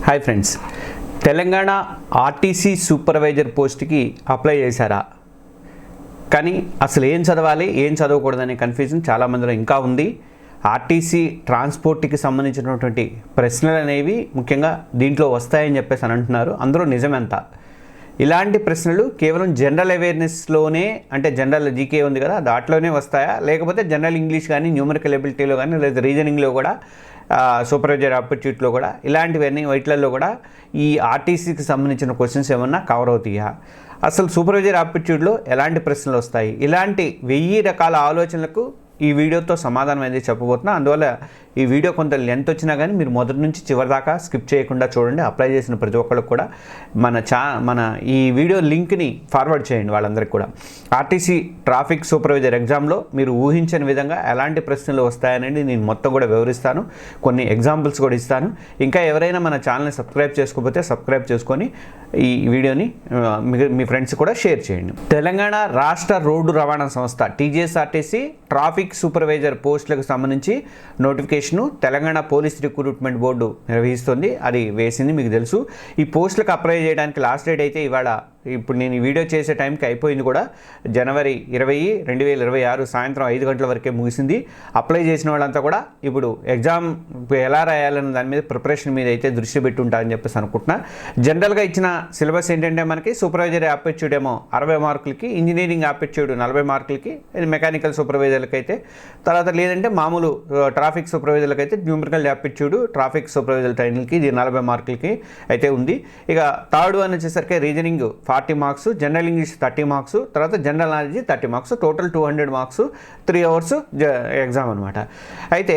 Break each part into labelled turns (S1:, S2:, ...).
S1: Hi friends, Telangana RTC supervisor పోస్ట్కి apply చేశారా? కానీ అసలు ఏం చదవాలి, ఏం చదవకూడదనే కన్ఫ్యూజన్ చాలామందిలో ఇంకా ఉంది. ఆర్టీసీ ట్రాన్స్పోర్ట్కి సంబంధించినటువంటి ప్రశ్నలు అనేవి ముఖ్యంగా దీంట్లో వస్తాయని చెప్పేసి అని అంటున్నారు. అందరూ నిజమెంత? ఇలాంటి ప్రశ్నలు కేవలం జనరల్ అవేర్నెస్లోనే, అంటే జనరల్ జీకే ఉంది కదా, దాంట్లోనే వస్తాయా, లేకపోతే జనరల్ ఇంగ్లీష్ కానీ, న్యూమరికల్ ఎబిలిటీలో కానీ, లేదా రీజనింగ్లో కూడా, సూపర్వైజర్ ఆప్టిట్యూడ్లో కూడా, ఇలాంటివన్నీ వీటిలలో కూడా ఈ ఆర్టీసీకి సంబంధించిన క్వశ్చన్స్ ఏమన్నా కవర్ అవుతాయా? అసలు సూపర్వైజర్ ఆప్టిట్యూడ్లో ఎలాంటి ప్రశ్నలు వస్తాయి? ఇలాంటి 1000 రకాల ఆలోచనలకు ఈ వీడియోతో సమాధానం అనేది చెప్పబోతున్నా. అందువల్ల ఈ వీడియో కొంత లెంత్ వచ్చినా కానీ మీరు మొదటి నుంచి చివరి దాకా స్కిప్ చేయకుండా చూడండి. అప్లై చేసిన ప్రతి ఒక్కరికి కూడా మన ఈ వీడియో లింక్ని ఫార్వర్డ్ చేయండి వాళ్ళందరికీ కూడా. ఆర్టీసీ ట్రాఫిక్ సూపర్వైజర్ ఎగ్జామ్లో మీరు ఊహించని విధంగా ఎలాంటి ప్రశ్నలు వస్తాయనేది నేను మొత్తం కూడా వివరిస్తాను. కొన్ని ఎగ్జాంపుల్స్ కూడా ఇస్తాను. ఇంకా ఎవరైనా మన ఛానల్ని సబ్స్క్రైబ్ చేసుకోకపోతే సబ్స్క్రైబ్ చేసుకొని ఈ వీడియోని మీ ఫ్రెండ్స్ కూడా షేర్ చేయండి. తెలంగాణ రాష్ట్ర రోడ్డు రవాణా సంస్థ TGSRTC ట్రాఫిక్ సూపర్వైజర్ పోస్టులకు సంబంధించి notification Telangana police recruitment board నిర్వహిస్తుంది. అది వేసింది మీకు తెలుసు. ఈ పోస్టులకు అప్లై చేయడానికి లాస్ట్ డేట్ అయితే ఇవాళ, ఇప్పుడు నేను ఈ వీడియో చేసే టైంకి అయిపోయింది కూడా. జనవరి 20, 2026 సాయంత్రం 5 గంటల వరకే ముగిసింది. అప్లై చేసిన వాళ్ళంతా కూడా ఇప్పుడు ఎగ్జామ్ ఎలా రాయాలన్న దాని మీద, ప్రిపరేషన్ మీద అయితే దృష్టి పెట్టి ఉంటారని చెప్పేసి అనుకుంటున్నా. జనరల్గా ఇచ్చిన సిలబస్ ఏంటంటే మనకి సూపర్వైజర్ ఆప్టిట్యూడ్ ఏమో 60 మార్కులకి, ఇంజనీరింగ్ ఆప్టిట్యూడ్ 40 మార్కులకి, మెకానికల్ సూపర్వైజర్లకి అయితే, తర్వాత లేదంటే మామూలు ట్రాఫిక్ సూపర్వైజర్లకి అయితే న్యూమరికల్ ఆప్టిట్యూడ్ ట్రాఫిక్ సూపర్వైజర్ ట్రైనింగ్కి ఇది 40 మార్కులకి అయితే ఉంది. ఇక థర్డ్ వన్ వచ్చేసరికి reasoning 40 marks, general English 30 marks, తర్వాత general knowledge 30 marks, total 200 marks, 3 hours exam అనమాట. అయితే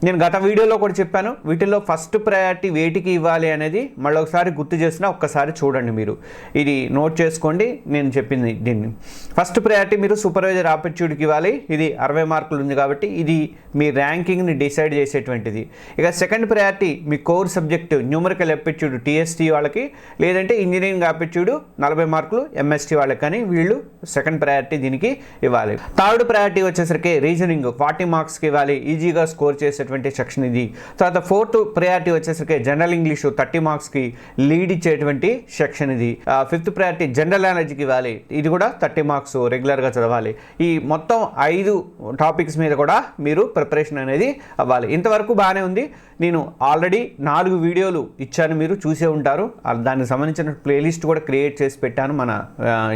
S1: నేను గత వీడియోలో కూడా చెప్పాను, వీటిల్లో ఫస్ట్ ప్రయారిటీ వేటికి ఇవ్వాలి అనేది మళ్ళీ ఒకసారి గుర్తు చేసినా ఒక్కసారి చూడండి. మీరు ఇది నోట్ చేసుకోండి. నేను చెప్పింది దీన్ని ఫస్ట్ ప్రయారిటీ మీరు సూపర్వైజర్ ఆప్టిట్యూడ్కి ఇవ్వాలి. ఇది 60 మార్కులు ఉంది కాబట్టి ఇది మీ ర్యాంకింగ్ని డిసైడ్ చేసేటువంటిది. ఇక సెకండ్ ప్రయారిటీ మీ core subject numerical aptitude TST వాళ్ళకి, లేదంటే ఇంజనీరింగ్ ఆప్టిట్యూడ్ 40 మార్కులు MST వాళ్ళకి, కానీ వీళ్ళు సెకండ్ ప్రయారిటీ దీనికి ఇవ్వాలి. థర్డ్ ప్రయారిటీ వచ్చేసరికి రీజనింగ్ 40 మార్క్స్కి ఇవ్వాలి, ఈజీగా స్కోర్ చేసేటువంటి సెక్షన్ ఇది. తర్వాత ఫోర్త్ ప్రయారిటీ వచ్చేసరికి జనరల్ ఇంగ్లీషు 30 మార్క్స్కి లీడ్ ఇచ్చేటువంటి సెక్షన్ ఇది. ఫిఫ్త్ ప్రయారిటీ జనరల్ నాలెడ్జ్కి ఇవ్వాలి, ఇది కూడా 30 మార్క్స్ రెగ్యులర్గా చదవాలి. ఈ మొత్తం 5 టాపిక్స్ మీద కూడా మీరు ప్రిపరేషన్ అనేది అవ్వాలి. ఇంతవరకు బాగానే ఉంది. నేను ఆల్రెడీ 4 వీడియోలు ఇచ్చాను, మీరు చూసే ఉంటారు. దానికి సంబంధించిన ప్లేలిస్ట్ కూడా క్రియేట్ చేసి పెట్టాను మన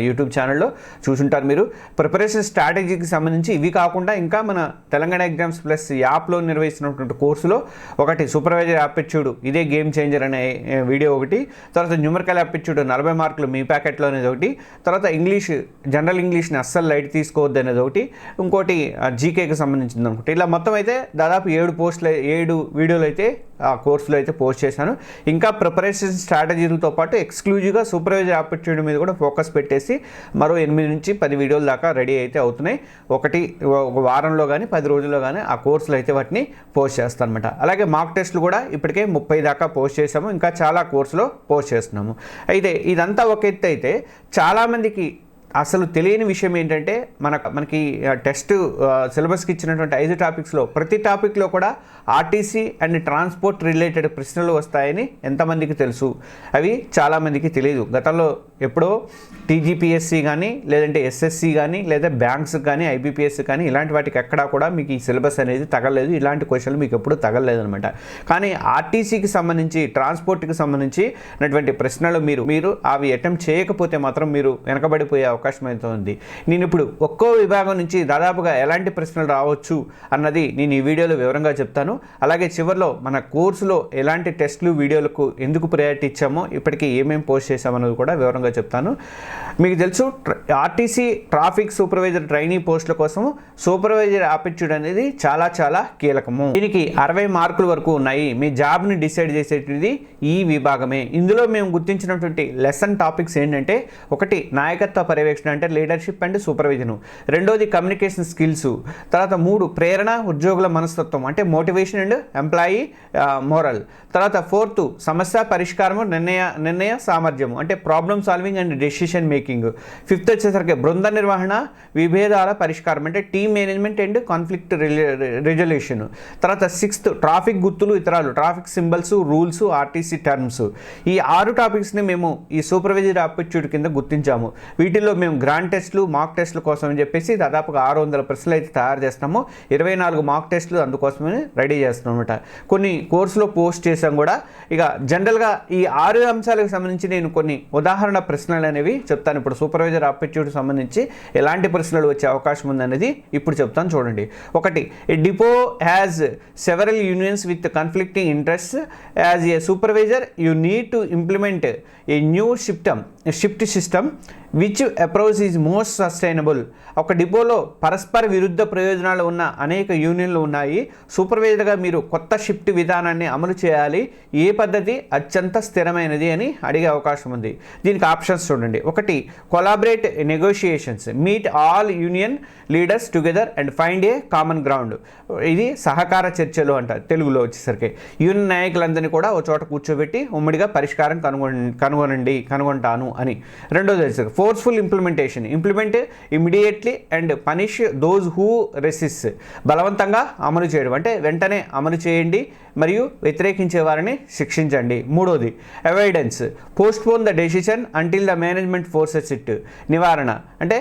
S1: యూట్యూబ్ ఛానల్లో, చూసుంటారు మీరు. ప్రిపరేషన్ స్ట్రాటజీకి సంబంధించి ఇవి కాకుండా ఇంకా మన తెలంగాణ ఎగ్జామ్స్ ప్లస్ యాప్లో నిర్వహిస్తున్నటువంటి కోర్సులో ఒకటి సూపర్వైజర్ ఆప్టిట్యూడ్, ఇదే గేమ్ చేంజర్ అనే వీడియో ఒకటి, తర్వాత న్యూమరికల్ ఆప్టిట్యూడ్ 40 మార్కులు మీ ప్యాకెట్లో అనేది ఒకటి, తర్వాత ఇంగ్లీష్ జనరల్ ఇంగ్లీష్ని అస్సలు లైట్ తీసుకోవద్దు అనేది ఒకటి, ఇంకోటి జీకేకి సంబంధించింది అనుకుంటే. ఇలా మొత్తం అయితే దాదాపు 7 వీడియోలు అయితే ఆ కోర్సులో అయితే పోస్ట్ చేశాను. ఇంకా ప్రిపరేషన్ స్ట్రాటజీలతో పాటు ఎక్స్క్లూజివ్గా సూపర్వైజర్ ఆప్టిట్యూడ్ మీద కూడా ఫోకస్ పెట్టేసి మరో 8 నుంచి 10 వీడియోల దాకా రెడీ అయితే అవుతున్నాయి. ఒక వారంలో కానీ 10 రోజుల్లో కానీ ఆ కోర్సులో అయితే వాటిని పోస్ట్ చేస్తాను అనమాట. అలాగే మాక్ టెస్టులు కూడా ఇప్పటికే 30 దాకా పోస్ట్ చేసాము, ఇంకా చాలా కోర్సులో పోస్ట్ చేస్తున్నాము. అయితే ఇదంతా ఒక ఎత్తు అయితే, చాలామందికి అసలు తెలియని విషయం ఏంటంటే, మనకి టెస్ట్ సిలబస్కి ఇచ్చినటువంటి 5 టాపిక్స్లో ప్రతి టాపిక్లో కూడా ఆర్టీసీ అండ్ ట్రాన్స్పోర్ట్ రిలేటెడ్ ప్రశ్నలు వస్తాయని ఎంతమందికి తెలుసు? అవి చాలామందికి తెలియదు. గతంలో ఎప్పుడో TGPSC కానీ, లేదంటే SSC కానీ, లేదా బ్యాంక్స్ కానీ, IBPS కానీ, ఇలాంటి వాటికి ఎక్కడా కూడా మీకు ఈ సిలబస్ అనేది తగలలేదు. ఇలాంటి క్వశ్చన్లు మీకు ఎప్పుడు తగలలేదు అనమాట. కానీ ఆర్టీసీకి సంబంధించి, ట్రాన్స్పోర్ట్కి సంబంధించి అటువంటి ప్రశ్నలు మీరు అవి అటెంప్ట్ చేయకపోతే మాత్రం మీరు వెనకబడిపోయే అవకాశం అయితే ఉంది. నేను ఇప్పుడు ఒక్కో విభాగం నుంచి దాదాపుగా ఎలాంటి ప్రశ్నలు రావచ్చు అన్నది నేను ఈ వీడియోలో వివరంగా చెప్తాను. అలాగే చివరిలో మన కోర్సులో ఎలాంటి టెస్టులు, వీడియోలకు ఎందుకు ప్రయారిటీ ఇచ్చామో, ఇప్పటికీ ఏమేమి పోస్ట్ చేసామన్నది కూడా వివరంగా చెప్తాను. మీకు తెలుసు, ఆర్టీసీ ట్రాఫిక్ సూపర్వైజర్ ట్రైనీ పోస్టుల కోసం సూపర్వైజర్ ఆప్టిట్యూడ్ అనేది చాలా చాలా కీలకము. దీనికి 60 మార్కుల వరకు ఉన్నాయి. మీ జాబ్ని డిసైడ్ చేసేటిది ఈ విభాగమే. ఇందులో మేము గుర్తించినటువంటి లెసన్ టాపిక్స్ ఏంటంటే, ఒకటి నాయకత్వ పర్యవేక్షణ డైరెక్షన్ అంటే లీడర్షిప్ అండ్ సూపర్విజన్. రెండోది కమ్యూనికేషన్ స్కిల్స్. తర్వాత 3 ప్రేరణ, ఉద్యోగుల మనస్తత్వం అంటే మోటివేషన్ అండ్ ఎంప్లాయీ మోరల్. తర్వాత 4th సమస్య పరిష్కారము, నిర్ణయ సామర్థ్యము అంటే problem solving and decision making. 5th వచ్చేసరికి బృంద నిర్వహణ, విభేదాల పరిష్కారం అంటే team management and conflict resolution. తర్వాత 6th ట్రాఫిక్ గుర్తులు, ఇతరాలు, traffic symbols, rules, RTC terms. ఈ 6 టాపిక్స్ని మేము ఈ సూపర్వైజరీ ఆప్టిట్యూడ్ కింద గుర్తించాము. వీటిలో మేము గ్రాండ్ టెస్టులు, మాక్ టెస్టుల కోసం అని చెప్పేసి దాదాపుగా 600 ప్రశ్నలు అయితే తయారు చేస్తాము. 24 మాక్ టెస్టులు అందుకోసమని రెడీ చేస్తాం అనమాట. కొన్ని కోర్సులో పోస్ట్ చేసాం కూడా. ఇక జనరల్గా ఈ 6 అంశాలకు సంబంధించి నేను కొన్ని ఉదాహరణ ప్రశ్నలు అనేవి చెప్తాను. ఇప్పుడు సూపర్వైజర్ ఆప్టిట్యూడ్ సంబంధించి ఎలాంటి ప్రశ్నలు వచ్చే అవకాశం ఉందనేది ఇప్పుడు చెప్తాను చూడండి. 1, a depot has several unions with conflicting interests. As a supervisor you need to implement a new shift system which approach is most sustainable. ఒక డిపోలో పరస్పర విరుద్ధ ప్రయోజనాలు ఉన్న అనేక యూనియన్లు ఉన్నాయి. సూపర్వైజర్గా మీరు కొత్త షిఫ్ట్ విధానాన్ని అమలు చేయాలి. ఏ పద్ధతి అత్యంత స్థిరమైనది అని అడిగే అవకాశం ఉంది. దీనికి ఆప్షన్స్ చూడండి. 1, collaborate negotiations, meet all union leaders together and find a common ground. ఇది సహకార చర్చలు అంటారు తెలుగులో వచ్చేసరికి. యూనియన్ నాయకులందరినీ కూడా ఒక చోట కూర్చోబెట్టి ఉమ్మడిగా పరిష్కారం కనుగొంటాను అని. రెండోది వచ్చేసరికి forceful implementation, implement immediately and punish those who resist. బలవంతంగా అమలు చేయడం అంటే వెంటనే అమలు చేయండి మరియు వ్యతిరేకించే వారిని శిక్షించండి. మూడోది avoidance, postpone the decision until the management forces it. నివారణ అంటే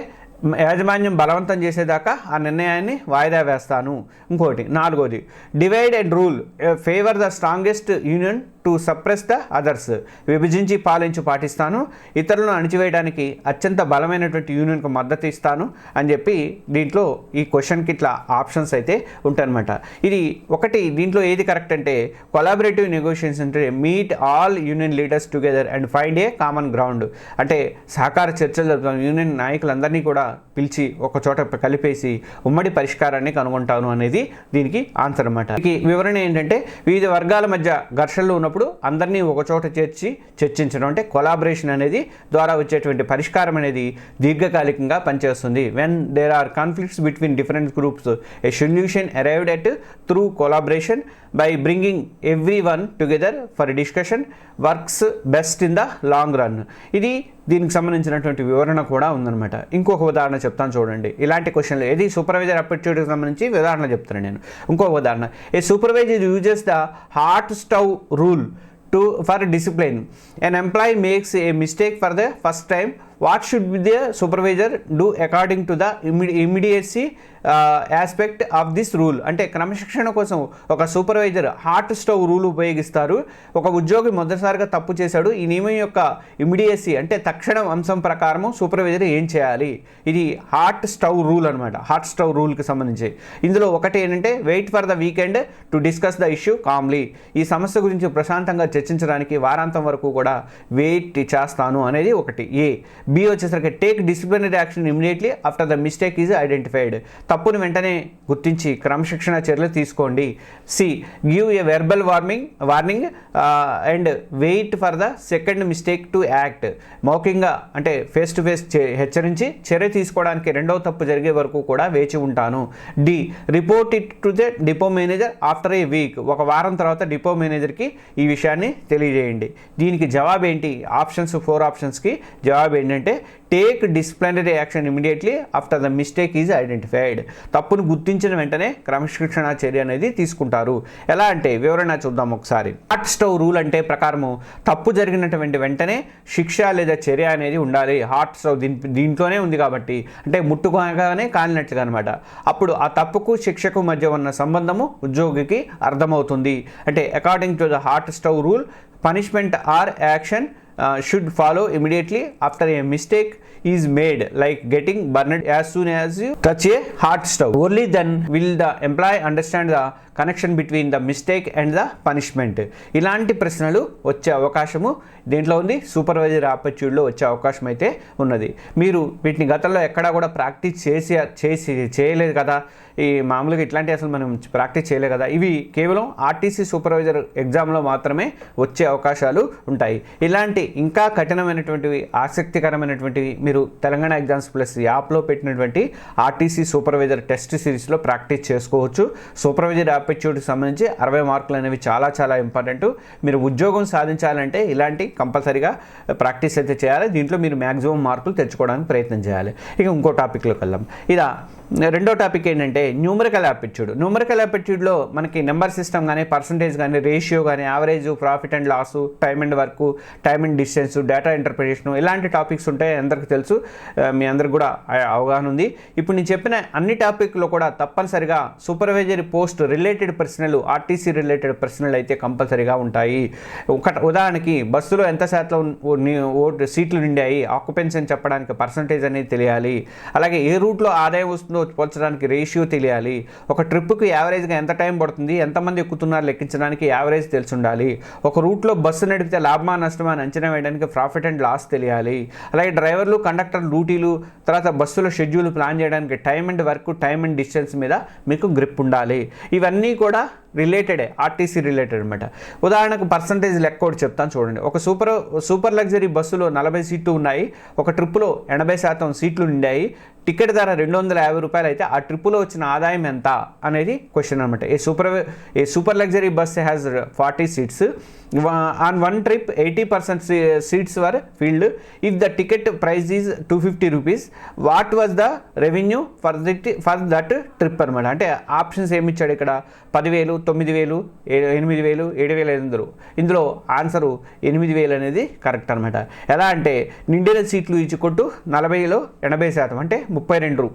S1: యాజమాన్యం బలవంతం చేసేదాకా ఆ నిర్ణయాన్ని వాయిదా వేస్తాను. ఇంకోటి 4వది divide and rule, favour the strongest union to suppress the others. విభజించి పాటిస్తాను, ఇతరులను అణిచివేయడానికి అత్యంత బలమైనటువంటి యూనియన్కు మద్దతు ఇస్తాను అని చెప్పి దీంట్లో ఈ క్వశ్చన్కి ఇట్లా ఆప్షన్స్ అయితే ఉంటాయన్నమాట. ఇది ఒకటి. దీంట్లో ఏది కరెక్ట్ అంటే కొలాబరేటివ్ నెగోషియేషన్స్ అంటే meet all union leaders together and find a common ground అంటే సహకార చర్చలు జరుపుతాను, యూనియన్ నాయకులందరినీ కూడా పిలిచి ఒక చోట కలిపేసి ఉమ్మడి పరిష్కారాన్ని కనుగొంటాను అనేది దీనికి ఆన్సర్ అన్నమాట. వివరణ ఏంటంటే వివిధ వర్గాల మధ్య ఘర్షణలు ఉన్నప్పుడు అందరినీ ఒక చోట చర్చించడం అంటే కొలాబరేషన్ అనేది ద్వారా వచ్చేటువంటి పరిష్కారం అనేది దీర్ఘకాలికంగా పనిచేస్తుంది. When there are conflicts between different groups a solution arrived at through collaboration by bringing everyone together for discussion works best in the long run. ఇది దీనికి సంబంధించినటువంటి వివరణ కూడా ఉందన్నమాట. ఇంకొక ఉదాహరణ చెప్తాను చూడండి. ఇలాంటి క్వశ్చన్లు ఏది సూపర్వైజర్ అప్టిట్యూడ్కి సంబంధించి ఉదాహరణ చెప్తాను నేను. ఇంకొక ఉదాహరణ, a supervisor uses the hot stove rule for discipline. An employee makes a mistake for the first time. What should be the supervisor do according to the immediacy aspect of this rule? అంటే క్రమశిక్షణ కోసం ఒక supervisor hot stove rule ఉపయోగిస్తారు. ఒక ఉద్యోగి మొదటిసారిగా తప్పు చేశాడు. ఈ నియమం యొక్క ఇమిడియసీ అంటే తక్షణం అంశం ప్రకారము సూపర్వైజర్ ఏం చేయాలి? ఇది హాట్ స్టవ్ రూల్ అనమాట. హాట్ స్టవ్ రూల్కి సంబంధించి ఇందులో ఒకటి ఏంటంటే wait for the weekend to discuss the issue calmly. ఈ సమస్య గురించి ప్రశాంతంగా చర్చించడానికి వారాంతం వరకు కూడా వెయిట్ చేస్తాను అనేది ఒకటి. ఏ. బి వచ్చేసరికి take disciplinary action immediately after the mistake is identified. తప్పును వెంటనే గుర్తించి క్రమశిక్షణ చర్యలు తీసుకోండి. C. Give a verbal warning and wait for the second mistake to act. మౌఖికంగా అంటే ఫేస్ టు ఫేస్ హెచ్చరించి చర్య తీసుకోవడానికి రెండవ తప్పు జరిగే వరకు కూడా వేచి ఉంటాను. D. Report it to the depot manager after a week. ఒక వారం తర్వాత డిపో మేనేజర్కి ఈ విషయాన్ని తెలియజేయండి. దీనికి జవాబు ఏంటి? ఆప్షన్స్ 4 ఆప్షన్స్కి జవాబు ఏంటంటే take disciplinary action immediately after the mistake is identified. తప్పును గుర్తించిన వెంటనే క్రమశిక్షణ చర్య అనేది తీసుకుంటారు. ఎలా అంటే వివరణ చూద్దాం ఒకసారి. హాట్ స్టవ్ రూల్ అంటే ప్రకారము తప్పు జరిగినటువంటి వెంటనే శిక్ష లేదా చర్య అనేది ఉండాలి. హాట్ స్టవ్ దీంట్లోనే ఉంది కాబట్టి అంటే ముట్టుకోగానే కాలినట్లుగా అనమాట. అప్పుడు ఆ తప్పుకు శిక్షకు మధ్య ఉన్న సంబంధము ఉద్యోగికి అర్థమవుతుంది. అంటే according to the hot stove rule punishment are action should follow immediately after a mistake is made, like getting burned as soon as you touch a hot stove. Only then will the employee understand the connection between the mistake and the punishment. ఇలాంటి ప్రశ్నలు వచ్చే అవకాశము దీంట్లో ఉంది, supervisor ఆప్టిట్యూడ్లో వచ్చే అవకాశం అయితే ఉన్నది. మీరు వీటిని గతంలో ఎక్కడా కూడా ప్రాక్టీస్ చేయలేదు కదా, ఈ మామూలుగా ఇట్లాంటి అసలు మనం ప్రాక్టీస్ చేయలేదు కదా, ఇవి కేవలం ఆర్టీసీ సూపర్వైజర్ ఎగ్జామ్లో మాత్రమే వచ్చే అవకాశాలు ఉంటాయి. ఇలాంటి ఇంకా కఠినమైనటువంటివి, ఆసక్తికరమైనటువంటివి మీరు తెలంగాణ ఎగ్జామ్స్ ప్లస్ యాప్లో పెట్టినటువంటి ఆర్టీసీ సూపర్వైజర్ టెస్ట్ సిరీస్లో ప్రాక్టీస్ చేసుకోవచ్చు. సూపర్వైజర్ ఆప్టిట్యూడ్కి సంబంధించి 60 మార్కులు అనేవి చాలా చాలా ఇంపార్టెంట్. మీరు ఉద్యోగం సాధించాలంటే ఇలాంటి కంపల్సరీగా ప్రాక్టీస్ అయితే చేయాలి. దీంట్లో మీరు మ్యాక్సిమం మార్కులు తెచ్చుకోవడానికి ప్రయత్నం చేయాలి. ఇక ఇంకో టాపిక్లోకి వెళ్దాం. ఇలా రెండో టాపిక్ ఏంటంటే న్యూమరికల్ యాప్టిట్యూడ్. న్యూమరికల్ యాప్టిట్యూడ్లో మనకి నెంబర్ సిస్టమ్ కానీ, పర్సంటేజ్ కానీ, రేషియో కానీ, average, profit and loss, time and work, time and distance, data interpretation, ఇలాంటి టాపిక్స్ ఉంటాయి. అందరికీ తెలుసు, మీ అందరికి కూడా అవగాహన ఉంది. ఇప్పుడు నేను చెప్పిన అన్ని టాపిక్లో కూడా తప్పనిసరిగా సూపర్వైజరీ పోస్ట్ రిలేటెడ్ ప్రశ్నలు, ఆర్టీసీ రిలేటెడ్ ప్రశ్నలు అయితే కంపల్సరీగా ఉంటాయి. ఉదాహరణకి బస్సులో ఎంత శాతం సీట్లు నిండాయి, ఆక్యుపెన్సీ అని చెప్పడానికి పర్సంటేజ్ అనేది తెలియాలి. అలాగే ఏ రూట్లో ఆదాయం వస్తుందో పోల్చడానికి రేషియో తెలియాలి. ఒక ట్రిప్కి యావరేజ్గా ఎంత టైం పడుతుంది, ఎంతమంది ఎక్కుతున్నారు లెక్కించడానికి యావరేజ్ తెలిసి ఉండాలి. ఒక రూట్లో బస్సు నడిపితే లాభమా నష్టమా అని అంచనా వేయడానికి ప్రాఫిట్ అండ్ లాస్ తెలియాలి. అలాగే డ్రైవర్లు, కండక్టర్ డ్యూటీలు, తర్వాత బస్సుల షెడ్యూల్ ప్లాన్ చేయడానికి time and work, time and distance మీద మీకు గ్రిప్ ఉండాలి. ఇవన్నీ కూడా రిలేటెడే, ఆర్టీసీ రిలేటెడ్ అనమాట. ఉదాహరణకు పర్సంటేజ్ లెక్క కూడా చెప్తాను చూడండి. ఒక సూపర్ లగ్జరీ బస్సులో 40 సీట్లు ఉన్నాయి, ఒక ట్రిప్పులో 80% సీట్లు నిండాయి, టికెట్ ధర 250 రూపాయలు అయితే ఆ ట్రిప్పులో వచ్చిన ఆదాయం ఎంత అనేది క్వశ్చన్ అనమాట. A super luxury bus has 40 seats. On one trip 80% seats were filled. If the ticket price is 250 rupees, what was the revenue for that trip అనమాట. అంటే ఆప్షన్స్ ఏమి ఇచ్చాడు ఇక్కడ, 10,000, 9,000, 8,000, 7,500. ఇందులో ఆన్సరు 8,000 అనేది కరెక్ట్ అనమాట. ఎలా అంటే నిండిన సీట్లు ఇచ్చుకుంటూ 40లో 80% అంటే 32,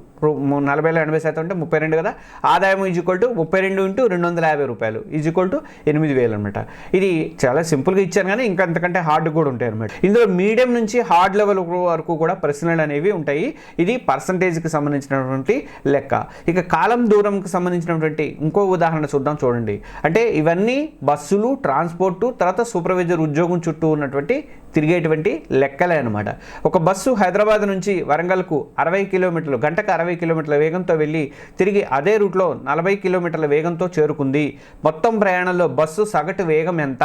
S1: 40లో 80% అంటే 32 కదా. ఆదాయం ఈజ్వల్ టు 32 × 250 రూపాయలు ఈజ్వల్ టు 8,000 అనమాట. ఇది చాలా సింపుల్గా ఇచ్చాను, కానీ ఇంకా అంతకంటే హార్డ్ కూడా ఉంటాయి అనమాట. ఇందులో మీడియం నుంచి హార్డ్ లెవెల్ వరకు కూడా ప్రశ్నలు అనేవి ఉంటాయి. ఇది పర్సంటేజ్కి సంబంధించినటువంటి లెక్క. ఇక కాలం దూరంకి సంబంధించినటువంటి ఇంకో ఉదాహరణ చూద్దాం చూడండి. అంటే ఇవన్నీ బస్సులు, ట్రాన్స్పోర్టు, తర్వాత సూపర్వైజర్ ఉద్యోగం చుట్టూ ఉన్నటువంటి తిరిగేటువంటి లెక్కలే అనమాట. ఒక బస్సు హైదరాబాద్ నుంచి వరంగల్కు 60 కిలోమీటర్లు, గంటకు 60 కిలోమీటర్ల వేగంతో వెళ్ళి తిరిగి అదే రూట్లో 40 కిలోమీటర్ల వేగంతో చేరుకుంది. మొత్తం ప్రయాణంలో బస్సు సగటు వేగం ఎంత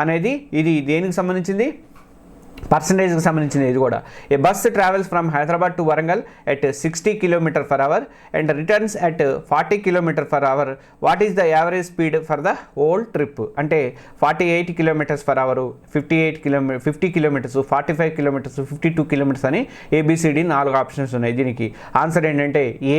S1: అనేది, ఇది దేనికి సంబంధించింది, పర్సంటేజ్కి సంబంధించింది. ఇది కూడా a bus travels from Hyderabad to Warangal at 60 km/h and returns at 40 km/h. What is the average speed for the whole trip? అంటే 48 km/h, 50 kilometers, 45 kilometers, 52 kilometers అని ABCD 4 ఆప్షన్స్ ఉన్నాయి. దీనికి ఆన్సర్ ఏంటంటే ఏ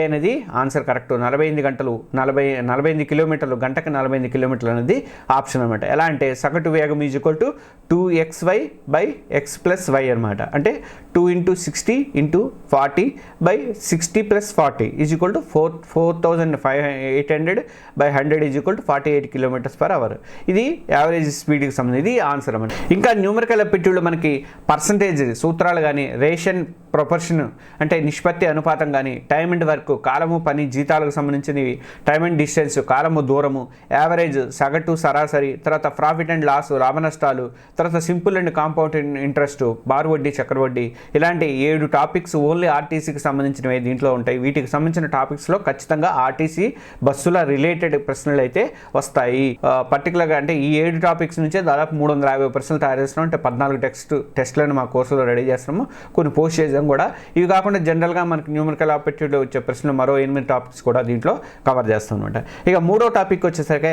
S1: అనేది ఆన్సర్ కరెక్ట్. 45 గంటలు 48 కిలోమీటర్లు, గంటకు 48 కిలోమీటర్లు అనేది ఆప్షన్ అనమాట. ఎలా అంటే సగటు వేగం equal to 2xy by x plus y అనమాట. అంటే 2 × 60 × 40 by 60 plus 40 is equal to 4,800 by 100 is equal to 48 km/h. ఇది యావరేజ్ స్పీడ్కి సంబంధించి ఇది ఆన్సర్ అనమాట. ఇంకా న్యూమరికల్ యాప్టిట్యూడ్లో మనకి పర్సంటేజ్ సూత్రాలు కానీ, రేషన్ ప్రొపోర్షన్ అంటే నిష్పత్తి అనుపాతం కానీ, టైమ్ అండ్ వర్క్ కాలము పని జీతాలకు సంబంధించినవి, టైమ్ అండ్ డిస్టెన్స్ కాలము దూరము, యావరేజ్ సగటు సరాసరి, తర్వాత ప్రాఫిట్ అండ్ లాస్ లాభ నష్టాలు, తర్వాత సింపుల్ అండ్ కాంపౌండ్ ఇంట్రెస్ట్, బారు వడ్డీ, చక్రవడ్డీ, ఇలాంటి 7 టాపిక్స్ ఓన్లీ ఆర్టీసీకి సంబంధించినవి దీంట్లో ఉంటాయి. వీటికి సంబంధించిన టాపిక్స్లో ఖచ్చితంగా ఆర్టీసీ బస్సుల రిలేటెడ్ ప్రశ్నలు అయితే వస్తాయి. పర్టికులర్గా అంటే ఈ 7 టాపిక్స్ నుంచే దాదాపు 350 ప్రశ్నలు తయారు చేస్తున్నాం. అంటే 14 టెస్ట్లను మా కోర్సులో రెడీ చేస్తున్నాము, కొన్ని పోస్ట్ చేసాం కూడా. ఇవి కాకుండా జనరల్గా మనకి న్యూమరికల్ ఆప్టిట్యూడ్లో వచ్చే ప్రశ్నలు మరో 8 టాపిక్స్ కూడా దీంట్లో కవర్ చేస్తాం అనమాట. ఇక మూడో టాపిక్ వచ్చేసరికి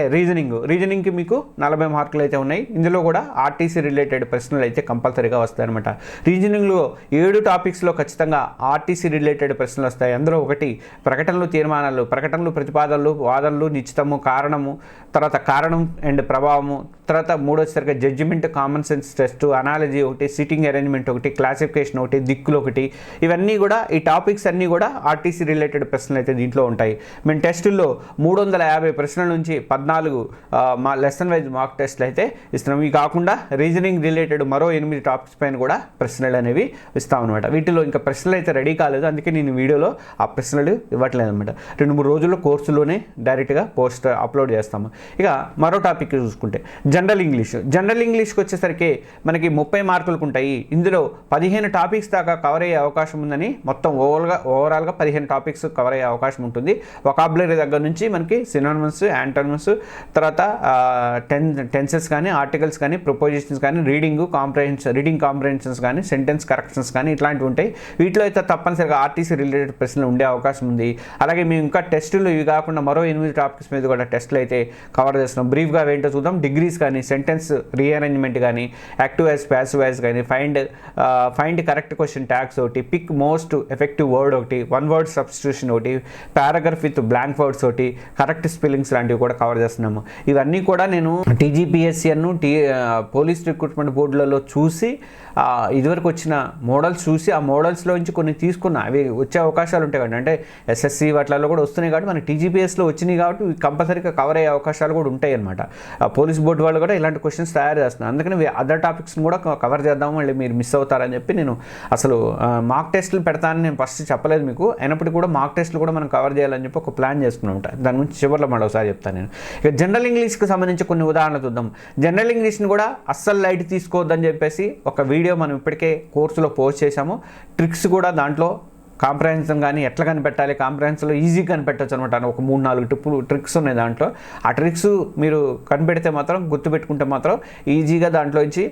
S1: రీజనింగ్కి మీకు 40 మార్కులు అయితే ఉన్నాయి. ఇందులో కూడా ఆర్టీసీ రిలేటెడ్ ప్రశ్నలు అయితే కంపల్సరీగా వస్తాయి అనమాట. రీజనింగ్లో 7 టాపిక్స్లో ఖచ్చితంగా ఆర్టీసీ రిలేటెడ్ ప్రశ్నలు వస్తాయి. అందులో ఒకటి ప్రకటనలు, తీర్మానాలు, ప్రకటనలు, ప్రతిపాదనలు, వాదనలు, నిశ్చితము, కారణము, తర్వాత కారణం అండ్ ప్రభావము, తర్వాత 3 వచ్చేసరికి judgement, common sense test, analogy ఒకటి, సిట్టింగ్ అరేంజ్మెంట్ ఒకటి, క్లాసిఫికేషన్ ఒకటి, దిక్కులు ఒకటి, ఇవన్నీ కూడా ఈ టాపిక్స్ అన్నీ కూడా ఆర్టీసీ రిలేటెడ్ ప్రశ్నలు అయితే దీంట్లో ఉంటాయి. మేము టెస్టుల్లో 350 ప్రశ్నల నుంచి 14 మా లెసన్ వైజ్ మాక్ టెస్ట్లు అయితే ఇస్తున్నాం. ఇవి కాకుండా రీజనింగ్ రిలేటెడ్ మరో 8 టాపిక్స్ పైన కూడా ప్రశ్నలు అనేవి ఇస్తాం అనమాట. వీటిలో ఇంకా ప్రశ్నలు అయితే రెడీ కాలేదు, అందుకే నేను వీడియోలో ఆ ప్రశ్నలు ఇవ్వట్లేదు అనమాట. 2-3 రోజుల్లో కోర్సులోనే డైరెక్ట్గా పోస్ట్ అప్లోడ్ చేస్తాము. ఇక మరో టాపిక్ చూసుకుంటే జనరల్ ఇంగ్లీష్కి వచ్చేసరికి మనకి 30 మార్కులకు ఉంటాయి. ఇందులో 15 టాపిక్స్ దాకా కవర్ అయ్యే అవకాశం ఉందని, మొత్తం ఓవరాల్గా 15 టాపిక్స్ కవర్ అయ్యే అవకాశం ఉంటుంది. వొకాబులరీ దగ్గర నుంచి మనకి సినోనిమస్, యాంటోనిమస్, తర్వాత టెన్సెస్ కానీ, ఆర్టికల్స్ కానీ, ప్రపోజిషన్స్ కానీ, రీడింగ్ కాంప్రహెన్షన్స్ కానీ, సెంటెన్స్ కరెక్షన్స్ కానీ ఇట్లాంటివి ఉంటాయి. వీటిలో అయితే తప్పనిసరిగా ఆర్టీసీ రిలేటెడ్ ప్రశ్నలు ఉండే అవకాశం ఉంది. అలాగే మేము ఇంకా టెస్టులు ఇవి కాకుండా మరో 8 టాపిక్స్ మీద కూడా టెస్టులు అయితే కవర్ చేస్తున్నాం. బ్రీఫ్గా ఏంటో చూద్దాం. డిగ్రీస్ కానీ, సెంటెన్స్ రీఅరేంజ్మెంట్ కానీ, యాక్టివ్ యాజ్, ప్యాసివ్ యాజ్ కానీ, ఫైండ్ కరెక్ట్ క్వశ్చన్ ట్యాగ్స్ ఒకటి, పిక్ మోస్ట్ ఎఫెక్టివ్ వర్డ్ ఒకటి, వన్ వర్డ్ సబ్స్టిట్యూషన్ ఒకటి, పారాగ్రాఫ్ విత్ బ్లాంక్ వర్డ్స్ ఒకటి, కరెక్ట్ స్పెల్లింగ్స్ లాంటివి కూడా కవర్ చేస్తున్నాము. ఇవన్నీ కూడా నేను టీజీపీఎస్సీ పోలీస్ రిక్రూట్మెంట్ బోర్డులలో చూసి ఇదివరకు వచ్చిన మోడల్స్ చూసి ఆ మోడల్స్లో నుంచి కొన్ని తీసుకున్నా. అవి వచ్చే అవకాశాలు ఉంటాయి కాబట్టి, అంటే ఎస్ఎస్సి వాటిలో కూడా వస్తున్నాయి కాబట్టి మనకి టీజీపీఎస్లో వచ్చినాయి కాబట్టి కంపల్సరీగా కవర్ అయ్యే అవకాశాలు కూడా ఉంటాయి అనమాట. పోలీస్ బోర్డు వాళ్ళు కూడా ఇలాంటి క్వశ్చన్స్ తయారు చేస్తున్నారు. అందుకని అదర్ టాపిక్స్ని కూడా కవర్ చేద్దాము, మళ్ళీ మీరు మిస్ అవుతారని చెప్పి నేను అసలు మాక్ టెస్టులు పెడతానని నేను ఫస్ట్ చెప్పలేదు మీకు. అయినప్పటికీ కూడా మాక్ టెస్టులు కూడా మనం కవర్ చేయాలని చెప్పి ఒక ప్లాన్ చేసుకున్నాం. దాని గురించి చివరిలో మరోసారి చెప్తాను నేను. ఇక జనరల్ ఇంగ్లీష్కి సంబంధించి కొన్ని ఉదాహరణలు చూద్దాం. జనరల్ ఇంగ్లీష్ని కూడా అస్సలు లైట్ తీసుకోవద్దని చెప్పేసి ఒక వీడియో మనం ఇప్పటికే కోర్సులో పోస్ట్ చేశాము. ట్రిక్స్ కూడా దాంట్లో కాంప్రహెన్షన్ కానీ ఎట్లా కనిపెట్టాలి, కాంప్రహెన్షన్లో ఈజీగా కనిపెట్టవచ్చు అనమాట. ఒక 3-4 ట్రిక్స్ ఉన్నాయి దాంట్లో. ఆ ట్రిక్స్ మీరు కనిపెడితే మాత్రం, గుర్తుపెట్టుకుంటే మాత్రం ఈజీగా దాంట్లో నుంచి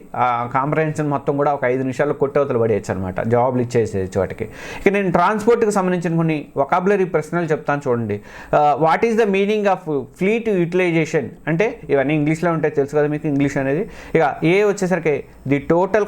S1: కాంప్రహెన్షన్ మొత్తం కూడా ఒక 5 నిమిషాల్లో కొట్టవతలు పడేయచ్చు అనమాట, జవాబులు ఇచ్చేసేయచ్చు వాటికి. ఇక నేను ట్రాన్స్పోర్ట్కి సంబంధించిన కొన్ని వొకాబులరీ ప్రశ్నలు చెప్తాను చూడండి. What is the meaning of fleet utilisation అంటే, ఇవన్నీ ఇంగ్లీష్లో ఉంటాయి తెలుసు కదా మీకు ఇంగ్లీష్ అనేది. ఇక ఏ వచ్చేసరికి the total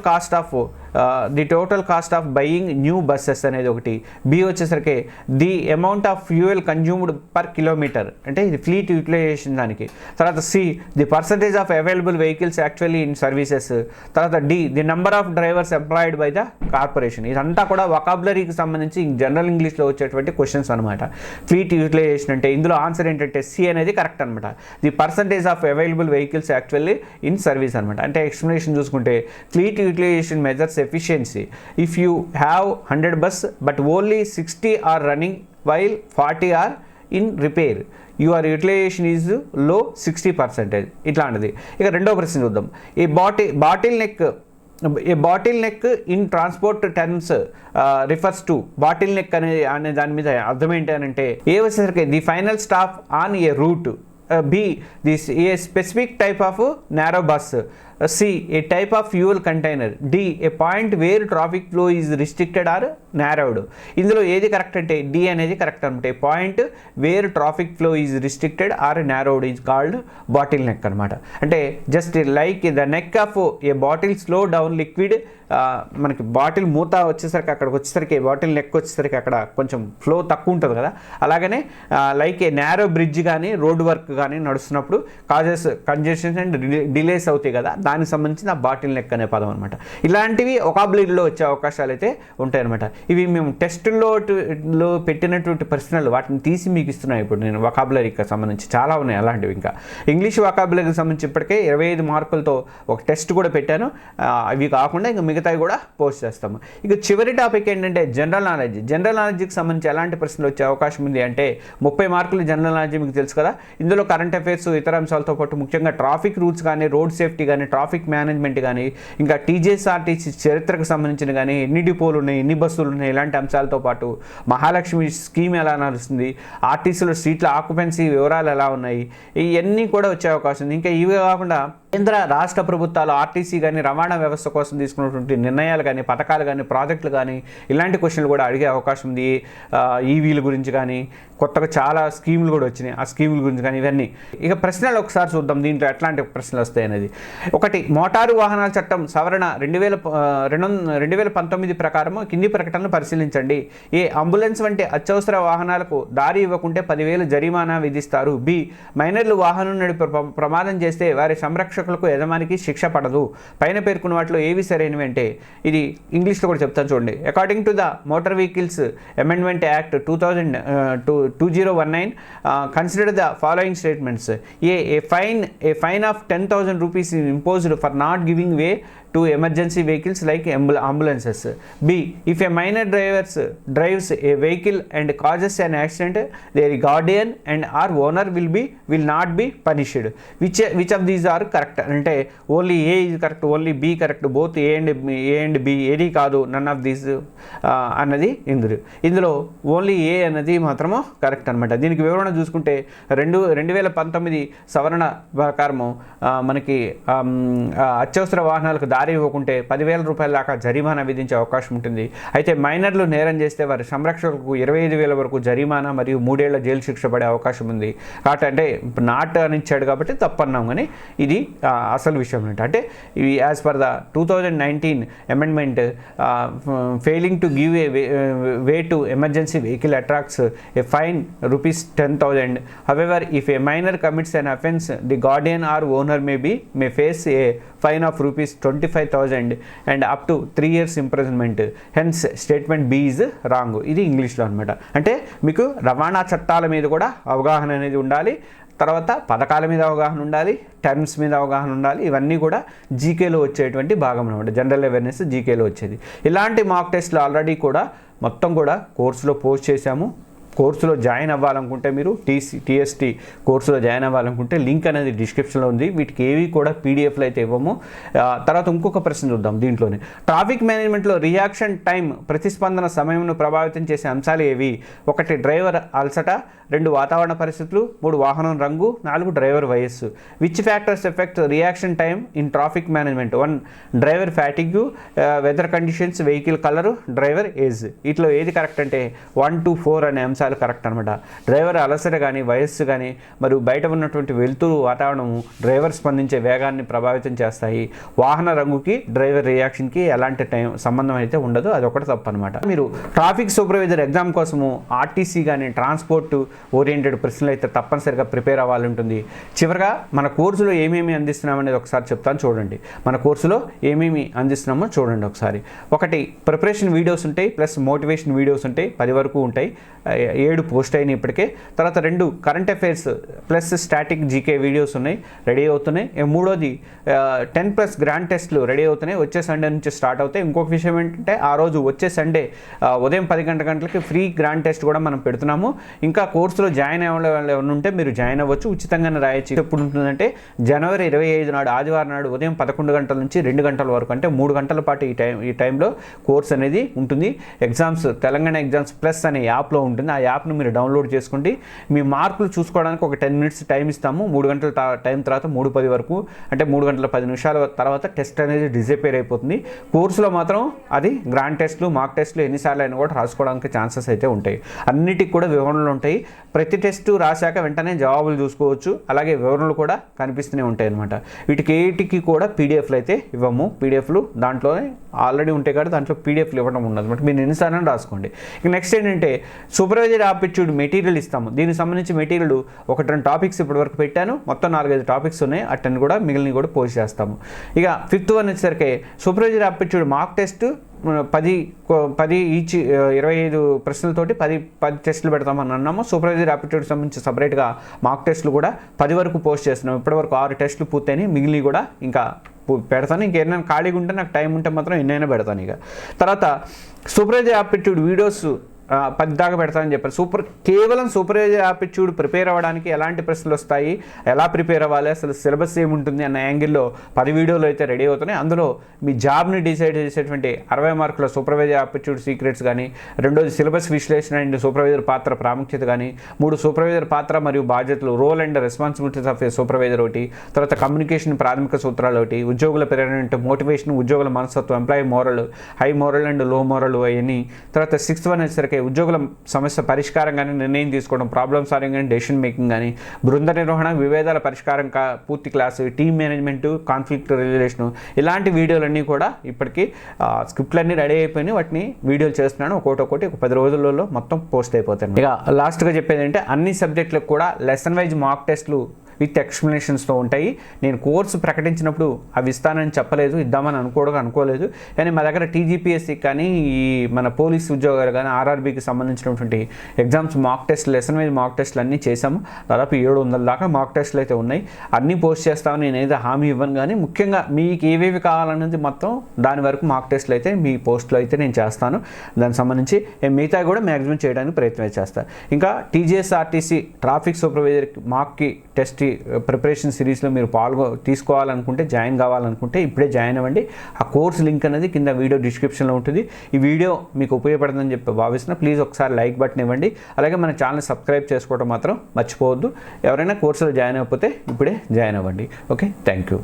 S1: cost of buying new buses అనేది ఒకటి. బి వచ్చేసరికి the amount of fuel consumed per kilometre అంటే ఇది ఫ్లీట్ యూటిలైజేషన్ దానికి. తర్వాత C the percentage of available vehicles actually in services. తర్వాత D the number of drivers employed by the corporation. ఇదంతా కూడా వొకాబులరీకి సంబంధించి జనరల్ ఇంగ్లీష్లో వచ్చేటువంటి క్వశ్చన్స్ అనమాట. ఫ్లీట్ యూటిలైజేషన్ అంటే ఇందులో ఆన్సర్ ఏంటంటే సి అనేది కరెక్ట్ అనమాట. The percentage of available vehicles actually in service అనమాట. అంటే ఎక్స్ప్లెనేషన్ చూసుకుంటే fleet utilisation measures efficiency. If you have 100 bus but only 60 are running while 40 are in repair, your utilization is low 60%. ఇట్లాంటిది. ఇక రెండో ప్రశ్న చూద్దాం. A bottleneck in transport terms refers to. Bottleneck అనే దాని మీద అర్థం ఏంటి అని అంటే, ఏ వచ్చేసరికి the final stop on a route. B this a specific type of narrow bus. C a type of fuel container. D a point where traffic flow is restricted or narrowed. ఇందులో ఏది correct అంటే D అనేది correct అనమాట. Point where traffic flow is restricted or narrowed is called bottleneck అనమాట. అంటే just like the neck of a bottle slow down liquid. మనకి bottle మూత వచ్చేసరికి అక్కడికి వచ్చేసరికి బాటిల్ నెక్ వచ్చేసరికి అక్కడ కొంచెం ఫ్లో తక్కువ ఉంటుంది కదా, అలాగనే లైక్ ఏ నారో బ్రిడ్జ్ కానీ రోడ్ వర్క్ కానీ నడుస్తున్నప్పుడు కంజెషన్ అండ్ డిలేస్ అవుతాయి కదా, దానికి సంబంధించిన బాటిల్ నెక్ అనే పదం అనమాట. ఇలాంటివి వొకాబులరీలో వచ్చే అవకాశాలు అయితే ఉంటాయన్నమాట. ఇవి మేము టెస్టుల్లో పెట్టినటువంటి ప్రశ్నలు, వాటిని తీసి మీకు ఇస్తున్నాయి ఇప్పుడు నేను. వొకాబులరీకి సంబంధించి చాలా ఉన్నాయి అలాంటివి. ఇంకా ఇంగ్లీష్ వొకాబులరీకి సంబంధించి ఇప్పటికే 25 మార్కులతో ఒక టెస్ట్ కూడా పెట్టాను. అవి కాకుండా ఇంకా మిగతావి కూడా పోస్ట్ చేస్తాము. ఇక చివరి టాపిక్ ఏంటంటే జనరల్ నాలెడ్జ్కి సంబంధించి ఎలాంటి ప్రశ్నలు వచ్చే అవకాశం ఉంది అంటే 30 మార్కులు జనరల్ నాలెడ్జ్ మీకు తెలుసు కదా. ఇందులో కరెంట్ అఫైర్స్, ఇతర అంశాలతో పాటు ముఖ్యంగా ట్రాఫిక్ రూల్స్ కానీ, రోడ్ సేఫ్టీ కానీ, ట్రాఫిక్ మేనేజ్మెంట్ కానీ, ఇంకా టీజీఎస్ఆర్టీసీ చరిత్రకు సంబంధించిన కానీ, ఎన్ని డిపోలు ఉన్నాయి, ఎన్ని బస్సులు ఉన్నాయి, ఇలాంటి అంశాలతో పాటు మహాలక్ష్మి స్కీమ్ ఎలా నడుస్తుంది, ఆర్టీసీలో సీట్ల ఆక్యుపెన్సీ వివరాలు ఎలా ఉన్నాయి, ఇవన్నీ కూడా వచ్చే అవకాశం ఉంది. ఇంకా ఇవే కాకుండా కేంద్ర రాష్ట్ర ప్రభుత్వాలు ఆర్టీసీ కానీ రవాణా వ్యవస్థ కోసం తీసుకున్నటువంటి నిర్ణయాలు కానీ, పథకాలు కానీ, ప్రాజెక్టులు కానీ, ఇలాంటి క్వశ్చన్లు కూడా అడిగే అవకాశం ఉంది. ఈవీల గురించి కానీ, కొత్తగా చాలా స్కీములు కూడా వచ్చినాయి, ఆ స్కీముల గురించి కానీ, ఇవన్నీ. ఇక ప్రశ్నలు ఒకసారి చూద్దాం దీంట్లో ఎట్లాంటి ప్రశ్నలు వస్తాయి అనేది. ఒకటి, మోటారు వాహనాల చట్టం సవరణ 2019 ప్రకారం కింది ప్రకటనలు పరిశీలించండి. ఏ, అంబులెన్స్ వంటి అత్యవసర వాహనాలకు దారి ఇవ్వకుంటే 10,000 జరిమానా విధిస్తారు. బి, మైనర్లు వాహనం నడిపి ప్రమాదం చేస్తే వారి సంరక్షకులకు యజమానికి శిక్ష పడదు. పైన పేర్కొన్న వాటిలో ఏవి సరైనవి అంటే, ఇది ఇంగ్లీష్లో కూడా చెప్తాను చూడండి. According to the motor vehicles amendment act 2019 consider the following statements. A fine of 10,000 rupees is imposed for not giving way to emergency vehicles like ambulances. B, if a minor drives a vehicle and causes an accident, their guardian and or owner will not be punished. Which of these are correct? అంటే only A is correct, only B correct, both A and B ఏది కాదు, none of these అన్నది ఇందులో only ఏ అన్నది మాత్రము correct అనమాట. దీనికి వివరణ చూసుకుంటే 2019 సవరణ ప్రకారము మనకి అత్యవసర వాహనాలకు దారి ఇవ్వకుంటే 10,000 రూపాయల దాకా జరిమానా విధించే అవకాశం ఉంటుంది. అయితే మైనర్లు నేరం చేస్తే వారి సంరక్షకులకు 25,000 వరకు జరిమానా మరియు 3 ఏళ్ల జైలు శిక్ష పడే అవకాశం ఉంది. కాబట్టి అంటే నాట్ అని ఇచ్చాడు కాబట్టి తప్పన్నాం, కానీ ఇది అసలు విషయం అంటే ఇవి as per the 2019 amendment failing to give a way to emergency vehicle attracts a fine ₹10,000. However if a minor commits an offence, the guardian or owner may face a fine of ₹25,000 and up to 3 years imprisonment. Hence statement B is wrong. ఇది ఇంగ్లీష్లో అనమాట. అంటే మీకు రవాణా చట్టాల మీద కూడా అవగాహన అనేది ఉండాలి, తర్వాత పథకాల మీద అవగాహన ఉండాలి, టర్మ్స్ మీద అవగాహన ఉండాలి. ఇవన్నీ కూడా జీకేలో వచ్చేటువంటి భాగం అనమాట. జనరల్ అవేర్నెస్ జీకేలో వచ్చేది. ఇలాంటి మాక్ టెస్ట్లు ఆల్రెడీ కూడా మొత్తం కూడా కోర్సులో పోస్ట్ చేశాము. కోర్సులో జాయిన్ అవ్వాలనుకుంటే మీరు టీఎస్టీ కోర్సులో జాయిన్ అవ్వాలనుకుంటే లింక్ అనేది డిస్క్రిప్షన్లో ఉంది. వీటికి ఏవి కూడా పీడిఎఫ్లు అయితే ఇవ్వము. తర్వాత ఇంకొక ప్రశ్న చూద్దాం దీంట్లోనే. ట్రాఫిక్ మేనేజ్మెంట్లో రియాక్షన్ టైం ప్రతిస్పందన సమయంను ప్రభావితం చేసే అంశాలు ఏవి? 1, డ్రైవర్ అలసట, 2, వాతావరణ పరిస్థితులు, 3, వాహనం రంగు, 4, డ్రైవర్ వయస్సు. Which factors affect reaction time in traffic management? 1, driver fatigue, weather conditions, vehicle colour, driver age. వీటిలో ఏది కరెక్ట్ అంటే 1, 2, 4 అనే అంశాలు కరెక్ట్ అనమాట. డ్రైవర్ అలసట కానీ వయస్సు కానీ మరియు బయట ఉన్నటువంటి వెలుతురు వాతావరణము డ్రైవర్ స్పందించే వేగాన్ని ప్రభావితం చేస్తాయి. వాహన రంగుకి డ్రైవర్ రియాక్షన్కి ఎలాంటి సంబంధం అయితే ఉండదు, అదొకటి తప్పు అనమాట. మీరు ట్రాఫిక్ సూపర్వైజర్ ఎగ్జామ్ కోసము ఆర్టీసీ కానీ ట్రాన్స్పోర్ట్ ఓరియంటెడ్ ప్రశ్నలు అయితే తప్పనిసరిగా ప్రిపేర్ అవ్వాలి ఉంటుంది. చివరిగా మన కోర్సులో ఏమేమి అందిస్తున్నామనేది ఒకసారి చెప్తాను చూడండి. మన కోర్సులో ఏమేమి అందిస్తున్నామో చూడండి ఒకసారి. 1, ప్రిపరేషన్ వీడియోస్ ఉంటాయి, ప్లస్ మోటివేషన్ వీడియోస్ ఉంటాయి, 10 వరకు ఉంటాయి, 7 పోస్ట్ అయినాయి ఇప్పటికే. తర్వాత 2 current affairs plus static GK videos ఉన్నాయి, రెడీ అవుతున్నాయి. 3వది 10+ గ్రాండ్ టెస్ట్లు రెడీ అవుతున్నాయి, వచ్చే సండే నుంచి స్టార్ట్ అవుతాయి. ఇంకొక విషయం ఏంటంటే ఆ రోజు వచ్చే సండే ఉదయం 10 గంటలకి ఫ్రీ గ్రాండ్ టెస్ట్ కూడా మనం పెడుతున్నాము. ఇంకా కోర్సులో జాయిన్ అయ్యే వాళ్ళు ఎవరు ఉంటే మీరు జాయిన్ అవ్వచ్చు, ఉచితంగానే రాయొచ్చు. ఎప్పుడు ఉంటుందంటే జనవరి 25 నాడు ఆదివారం నాడు ఉదయం 11 గంటల నుంచి 2 గంటల వరకు, అంటే 3 గంటల పాటు ఈ టైంలో కోర్స్ అనేది ఉంటుంది. ఎగ్జామ్స్ తెలంగాణ ఎగ్జామ్స్ ప్లస్ అనే యాప్లో ఉంటుంది. ఆ యాప్ను మీరు డౌన్లోడ్ చేసుకోండి. మీ మార్కులు చూసుకోవడానికి ఒక 10 minutes టైం ఇస్తాము. 3 గంటల టైం తర్వాత 3:10 వరకు, అంటే 3 గంటల 10 నిమిషాల తర్వాత టెస్ట్ అనేది డిజపేర్ అయిపోతుంది. కోర్సులో మాత్రం అది గ్రాండ్ టెస్ట్లు, మాక్ టెస్ట్లు ఎన్నిసార్లు అయినా కూడా రాసుకోవడానికి ఛాన్సెస్ అయితే ఉంటాయి. అన్నిటికి కూడా వివరణలు ఉంటాయి. ప్రతి టెస్టు రాశాక వెంటనే జవాబులు చూసుకోవచ్చు, అలాగే వివరణలు కూడా కనిపిస్తూనే ఉంటాయి అన్నమాట. వీటికి కూడా పీడిఎఫ్లు అయితే ఇవ్వము. పీడిఎఫ్లు దాంట్లోనే ఆల్రెడీ ఉంటాయి కాబట్టి దాంట్లో పీడిఎఫ్లు ఇవ్వడం ఉండదు అనమాట. మీరు ఎన్నిసార్లు రాసుకోండి. ఇక నెక్స్ట్ ఏంటంటే సూపర్వైజర్ ఆప్టిట్యూడ్ మెటీరియల్ ఇస్తాము. దీనికి సంబంధించి మెటీరియల్ 1-2 టాపిక్స్ ఇప్పటివరకు పెట్టాను. మొత్తం 4-5 టాపిక్స్ ఉన్నాయి. అటెండ్ కూడా మిగిలినవి కూడా పోస్ట్ చేస్తాము. ఇక 5th వన్ వచ్చేసరికి supervisor aptitude mock test 10 each 25 ప్రశ్నలతోటి 10 టెస్టులు పెడతామని అన్నాము. సూపర్వైజర్ ఆప్టిట్యూడ్ సంబంధించి సపరేట్గా మాక్ టెస్టులు కూడా 10 వరకు పోస్ట్ చేస్తున్నాం. ఇప్పటివరకు 6 టెస్టులు పూర్తయినాయి, మిగిలినవి కూడా ఇంకా పెడతాను. ఇంకేమైనా ఖాళీగా ఉంటే నాకు టైం ఉంటే మాత్రం ఎన్నైనా పెడతాను. ఇక తర్వాత సూపర్వైజర్ ఆప్టిట్యూడ్ వీడియోస్ 10 దాకా పెడతానని చెప్పారు. కేవలం సూపర్వైజర్ ఆప్టిట్యూడ్ ప్రిపేర్ అవ్వడానికి ఎలాంటి ప్రశ్నలు వస్తాయి, ఎలా ప్రిపేర్ అవ్వాలి, అసలు సిలబస్ ఏముంటుంది అన్న యాంగిల్లో 10 వీడియోలు అయితే రెడీ అవుతున్నాయి. అందులో మీ జాబ్ని డిసైడ్ చేసేటువంటి 60 మార్కుల సూపర్వైజర్ ఆప్టిట్యూడ్ సీక్రెట్స్ కానీ, 2వది సిలబస్ విశ్లేషణ అండ్ సూపర్వైజర్ పాత్ర ప్రాముఖ్యత కానీ, 3 సూపర్వైజర్ పాత్ర మరియు బాధ్యతలు, role and responsibilities of a supervisor ఒకటి, తర్వాత కమ్యూనికేషన్ ప్రాథమిక సూత్రాలు ఒకటి, ఉద్యోగుల ప్రేరణ, మోటివేషన్, ఉద్యోగుల మనస్తత్వం, employee moral, high moral and లో మోరల్ అవన్నీ. తర్వాత 6th వన్ వచ్చేసరికి ఉద్యోగుల సమస్య పరిష్కారం కానీ, నిర్ణయం తీసుకోవడం, ప్రాబ్లమ్ సాల్వింగ్ కానీ, డెసిషన్ మేకింగ్ కానీ, బృంద నిర్వహణ, విభేదాల పరిష్కారం పూర్తి class, team management, conflict resolution, ఇలాంటి వీడియోలన్నీ కూడా ఇప్పటికీ స్క్రిప్ట్లన్నీ రెడీ అయిపోయినాయి. వాటిని వీడియోలు చేస్తున్నాను. ఒక్కొక్కటి ఒక 10 రోజులలో మొత్తం పోస్ట్ అయిపోతాయి. ఇక లాస్ట్గా చెప్పేది అంటే అన్ని సబ్జెక్టులకు కూడా లెసన్ వైజ్ మాక్ టెస్ట్లు విత్ ఎక్స్ప్లెనేషన్స్తో ఉంటాయి. నేను కోర్సు ప్రకటించినప్పుడు అవి ఇస్తానని చెప్పలేదు, ఇద్దామని అనుకోలేదు. కానీ మా దగ్గర టీజీపీఎస్సీ కానీ, ఈ మన పోలీస్ ఉద్యోగాలు కానీ, ఆర్ఆర్బీకి సంబంధించినటువంటి exams mock test, lesson wise mock టెస్ట్లు అన్నీ చేశాము. దాదాపు 700 దాకా మాక్ టెస్ట్లు అయితే ఉన్నాయి. అన్నీ పోస్ట్ చేస్తామని నేనైతే హామీ ఇవ్వను, కానీ ముఖ్యంగా మీకు ఏవేవి కావాలన్నది మొత్తం దాని వరకు మాక్ టెస్ట్లు అయితే మీ పోస్ట్లో అయితే నేను చేస్తాను. దానికి సంబంధించి మిగతా కూడా మ్యాక్సిమం చేయడానికి ప్రయత్నం చేస్తాను. ఇంకా టీజీఎస్ఆర్టీసీ ట్రాఫిక్ సూపర్వైజర్ మాక్కి టెస్ట్ ప్రిపరేషన్ సిరీస్లో మీరు తీసుకోవాలనుకుంటే, జాయిన్ కావాలనుకుంటే ఇప్పుడే జాయిన్ అవ్వండి. ఆ కోర్స్ లింక్ అనేది కింద వీడియో డిస్క్రిప్షన్లో ఉంటుంది. ఈ వీడియో మీకు ఉపయోగపడుతుందని చెప్పి భావిస్తున్నా. ప్లీజ్ ఒకసారి లైక్ బటన్ ఇవ్వండి. అలాగే మన ఛానల్ సబ్స్క్రైబ్ చేసుకోవడం మాత్రం మర్చిపోవద్దు. ఎవరైనా కోర్సులో జాయిన్ అయిపోతే ఇప్పుడే జాయిన్ అవ్వండి. Okay, thank you.